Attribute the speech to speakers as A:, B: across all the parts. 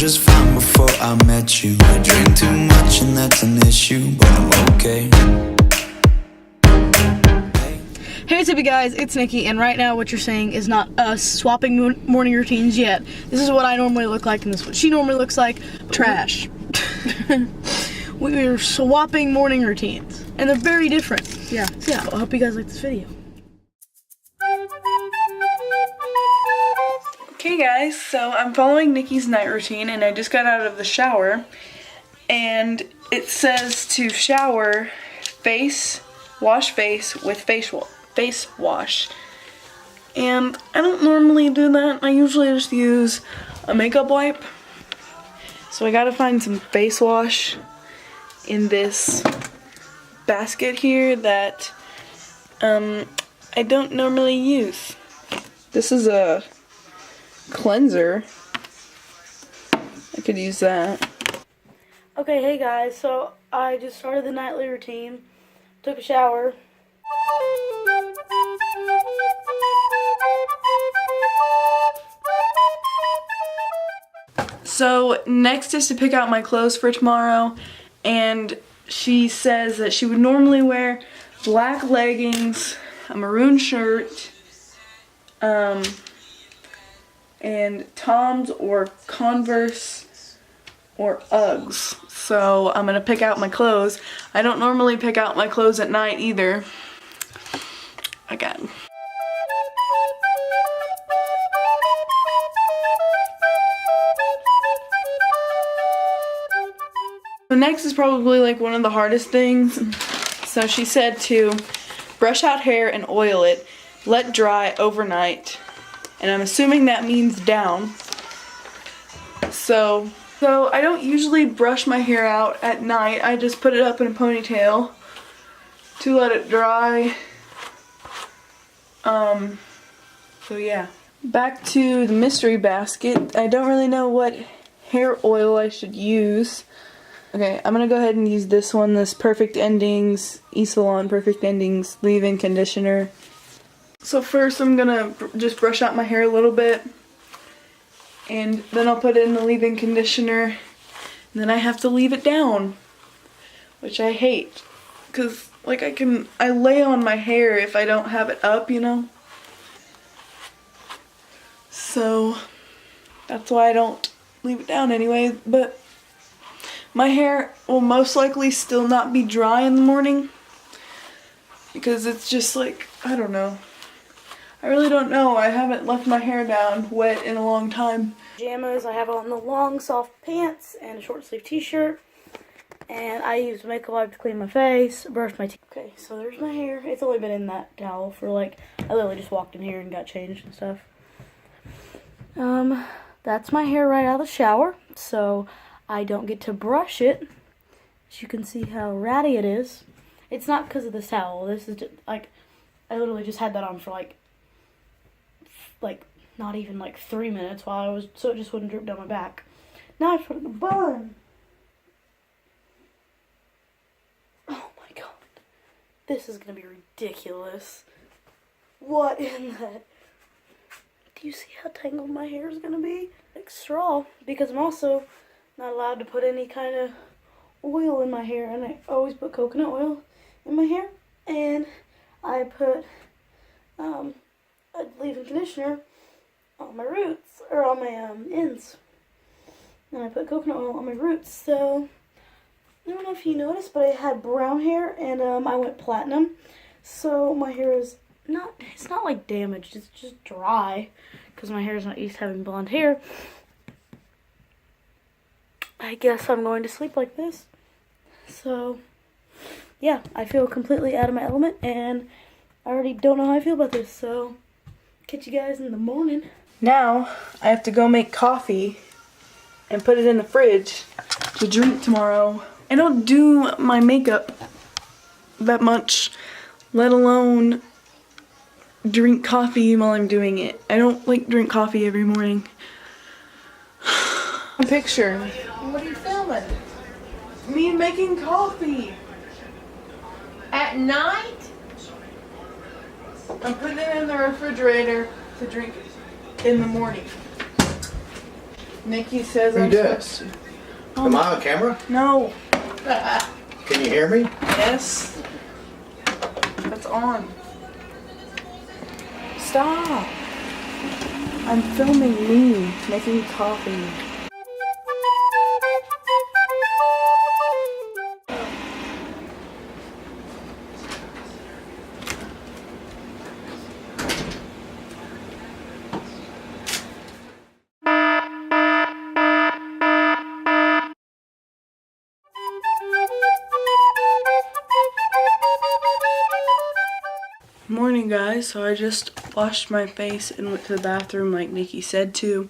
A: just fine before I met you. I drink too much and that's an issue, but I'm okay.
B: Hey, what's up, you guys? It's Nikki, and right now what you're saying is not us swapping morning routines yet. This is what I normally look like, and this is what she normally looks like. Trash. We're swapping morning routines, and they're very different. Yeah, I hope you guys like this video.
C: Okay guys, so I'm following Nikki's night routine, and I just got out of the shower, and it says to shower, wash face with face wash, and I don't normally do that. I usually just use a makeup wipe, so I gotta find some face wash in this basket here that I don't normally use. This is a cleanser. I could use that.
B: Okay, hey guys, so I just started the nightly routine, took a shower.
C: So next is to pick out my clothes for tomorrow, and she says that she would normally wear black leggings, a maroon shirt, and Toms or Converse or Uggs. So I'm gonna pick out my clothes. I don't normally pick out my clothes at night either. Again. So next is probably like one of the hardest things. So she said to brush out hair and oil it, let dry overnight. And I'm assuming that means down. So I don't usually brush my hair out at night. I just put it up in a ponytail to let it dry. So yeah. Back to the mystery basket. I don't really know what hair oil I should use. Okay, I'm gonna go ahead and use this one, this Perfect Endings, eSalon Perfect Endings leave-in conditioner. So first I'm gonna just brush out my hair a little bit, and then I'll put in the leave-in conditioner, and then I have to leave it down, which I hate, because like I lay on my hair if I don't have it up, you know? So that's why I don't leave it down anyway, but my hair will most likely still not be dry in the morning, because it's just like, I don't know. I really don't know. I haven't left my hair down wet in a long time.
B: Pajamas, I have on the long soft pants and a short sleeve t-shirt, and I use makeup wipe to clean my face, brush my teeth. Okay, so there's my hair. It's only been in that towel for like, I literally just walked in here and got changed and stuff. That's my hair right out of the shower, so I don't get to brush it. As you can see how ratty it is. It's not because of this towel. This is just, like, I literally just had that on for like not even like 3 minutes while I was, so it just wouldn't drip down my back. Now I put it in a bun. Oh my god. This is gonna be ridiculous. What in the... Do you see how tangled my hair is gonna be? Like straw. Because I'm also not allowed to put any kind of oil in my hair, and I always put coconut oil in my hair, and I put a leave-in conditioner on my roots, or on my ends, and I put coconut oil on my roots. So I don't know if you noticed, but I had brown hair, and I went platinum, so my hair is it's not like damaged, it's just dry, because my hair is not used to having blonde hair. I guess I'm going to sleep like this. So yeah, I feel completely out of my element, and I already don't know how I feel about this, so catch you guys in the morning.
C: Now I have to go make coffee and put it in the fridge to drink tomorrow. I don't do my makeup that much, let alone drink coffee while I'm doing it. I don't like drink coffee every morning. A picture. What are you filming? Me making coffee.
D: At night?
C: I'm putting it in the refrigerator to drink in the morning. Nikki says
E: Who
C: I'm
E: did?
C: supposed to.
E: Am I on camera?
C: No.
E: Can you hear me?
C: Yes. That's on. Stop. I'm filming me making coffee. Morning, guys. So I just washed my face and went to the bathroom like Nikki said to.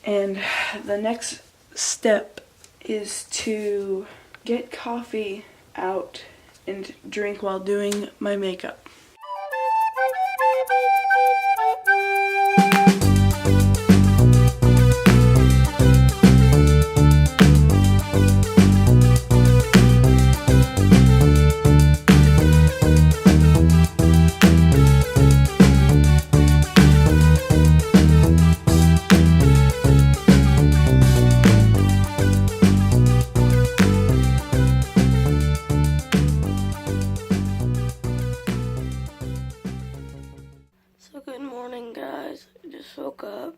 C: And the next step is to get coffee out and drink while doing my makeup.
B: So good morning, guys. I just woke up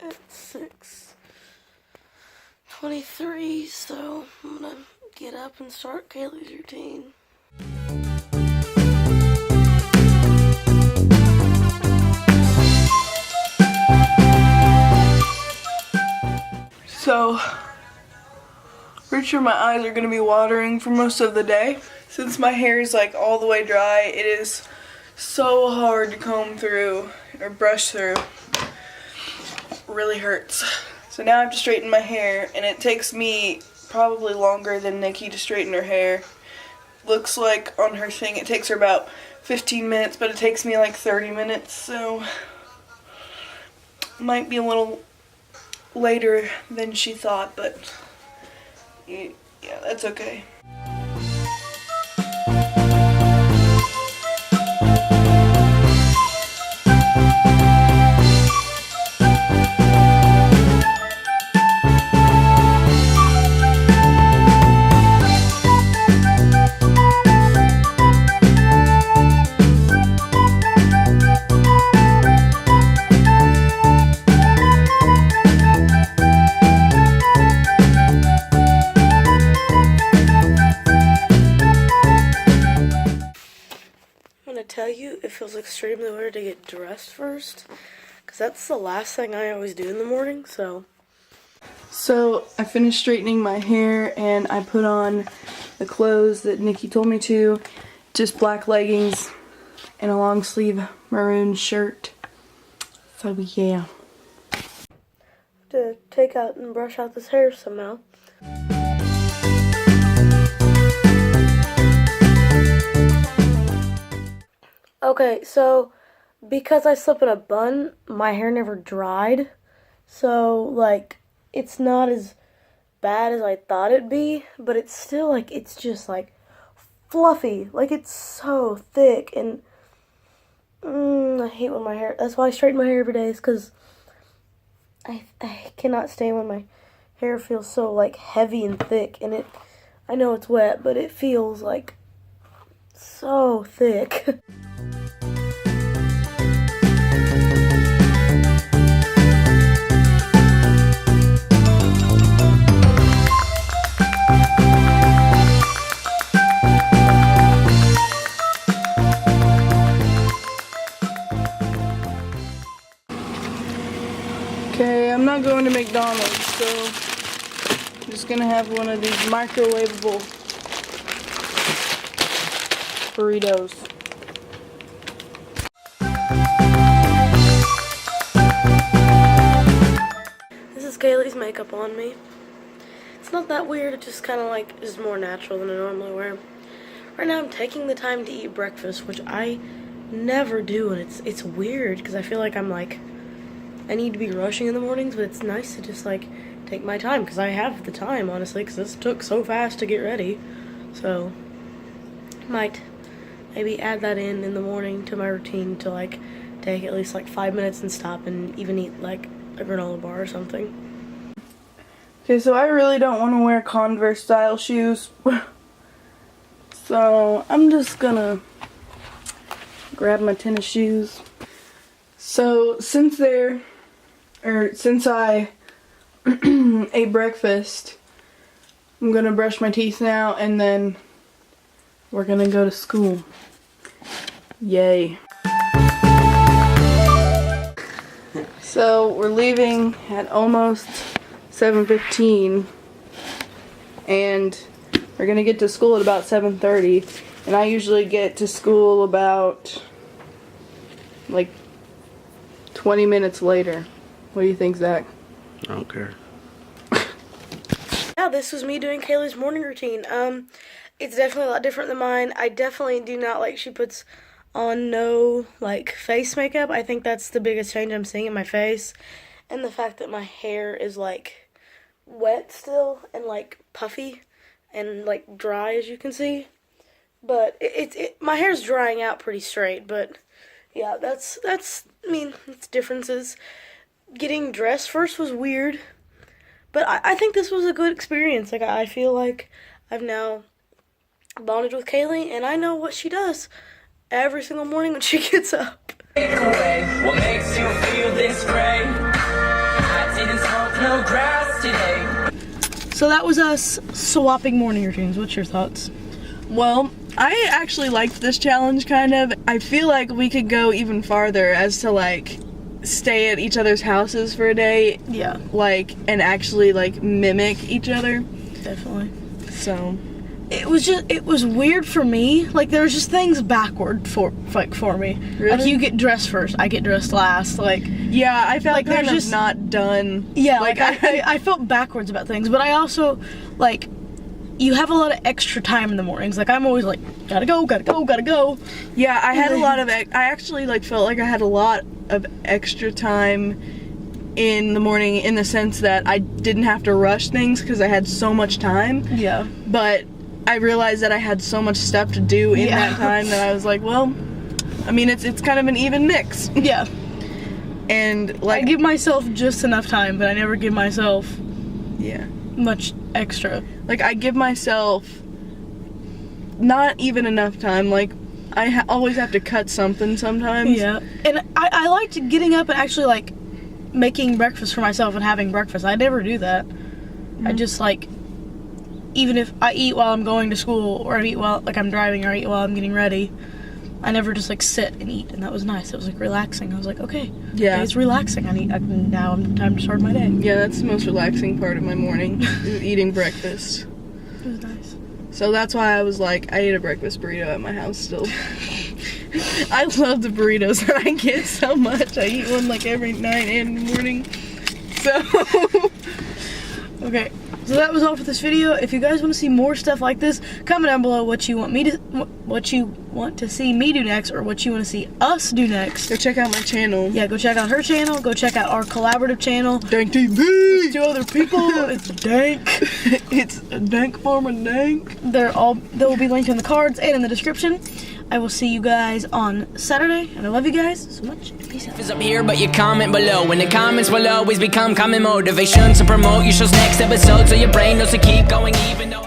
B: at 6:23, so I'm gonna get up and start Kaylee's routine.
C: So, pretty sure my eyes are gonna be watering for most of the day. Since my hair is like all the way dry, it is so hard to comb through or brush through. It really hurts. So now I have to straighten my hair, and it takes me probably longer than Nikki to straighten her hair. Looks like on her thing it takes her about 15 minutes, but it takes me like 30 minutes, so might be a little later than she thought, but yeah, that's okay.
B: I'm gonna tell you, it feels extremely weird to get dressed first, because that's the last thing I always do in the morning, so.
C: So I finished straightening my hair and I put on the clothes that Nikki told me to. Just black leggings and a long sleeve maroon shirt. So yeah.
B: To take out and brush out this hair somehow. Okay, so because I slept in a bun, my hair never dried. So, like, it's not as bad as I thought it'd be, but it's still, like, it's just, like, fluffy. Like, it's so thick, and I hate when my hair, that's why I straighten my hair every day, is because I cannot stand when my hair feels so, like, heavy and thick, and I know it's wet, but it feels, like, so thick.
C: Okay, I'm not going to McDonald's, so I'm just gonna have one of these microwavable burritos.
B: This is Kaylee's makeup on me. It's not that weird, it just kind of like is more natural than I normally wear. Right now I'm taking the time to eat breakfast, which I never do, and it's weird because I feel like I need to be rushing in the mornings, but it's nice to just like take my time because I have the time, honestly, because this took so fast to get ready. So might maybe add that in the morning to my routine to like take at least like 5 minutes and stop and even eat like a granola bar or something.
C: Okay, so I really don't want to wear Converse style shoes. So I'm just gonna grab my tennis shoes. So since I ate breakfast, I'm gonna brush my teeth now and then we're gonna go to school. Yay. So we're leaving at almost 7:15 and we're gonna get to school at about 7:30, and I usually get to school about like 20 minutes later. What do you think, Zach?
E: I don't care.
B: Yeah, this was me doing Kaylee's morning routine. It's definitely a lot different than mine. I definitely do not like she puts on no like face makeup. I think that's the biggest change I'm seeing in my face, and the fact that my hair is like wet still and like puffy and like dry, as you can see. But my hair's drying out pretty straight. But yeah, that's I mean, it's differences. Getting dressed first was weird, but I think this was a good experience. Like, I feel like I've now bonded with Kaylee, and I know what she does every single morning when she gets up.
F: What makes you feel this way? I didn't smoke no grass today.
B: So that was us swapping morning routines. What's your thoughts?
C: Well, I actually liked this challenge kind of. I feel like we could go even farther as to like stay at each other's houses for a day.
B: Yeah.
C: Like, and actually like mimic each other.
B: Definitely.
C: So
B: It was weird for me. Like, there was just things backward for me.
C: Really?
B: Like, you get dressed first, I get dressed last. Like,
C: yeah, I felt
B: Like,
C: kind
B: there's
C: of
B: just-
C: not done.
B: yeah, like I felt backwards about things, but I also, like, you have a lot of extra time in the mornings. Like, I'm always like, gotta go.
C: Yeah, I had a lot of, I actually like felt like I had a lot of extra time in the morning, in the sense that I didn't have to rush things because I had so much time.
B: Yeah.
C: But I realized that I had so much stuff to do in that time that I was like, well, I mean, it's kind of an even mix.
B: Yeah.
C: And like,
B: I give myself just enough time, but I never give myself
C: yeah,
B: much extra.
C: like I give myself not even enough time. Like, I always have to cut something sometimes.
B: Yeah. And I liked getting up and actually, like, making breakfast for myself and having breakfast. I never do that. I just, like, even if I eat while I'm going to school, or I eat while, like, I'm driving, or I eat while I'm getting ready, I never just, like, sit and eat, and that was nice. It was, like, relaxing. I was like, okay,
C: Yeah.
B: it's relaxing. Now I'm time to start my day.
C: Yeah, that's the most relaxing part of my morning, is eating breakfast.
B: It was nice.
C: So that's why I was like, I ate a breakfast burrito at my house still. I love the burritos that I get so much. I eat one like every night and morning. So,
B: Okay, so that was all for this video. If you guys want to see more stuff like this, comment down below what you want to see me do next, or what you want to see us do next.
C: go check out my channel.
B: Yeah, go check out her channel. Go check out our collaborative channel.
C: Dank TV!
B: Two other people. It's dank.
C: It's a dank form of dank.
B: They will be linked in the cards and in the description. I will see you guys on Saturday, and I love you guys so much. Peace out.
F: Is up here, but you comment below, and the comments will always become common motivation to promote your show's next episode, so your brain knows to keep going even though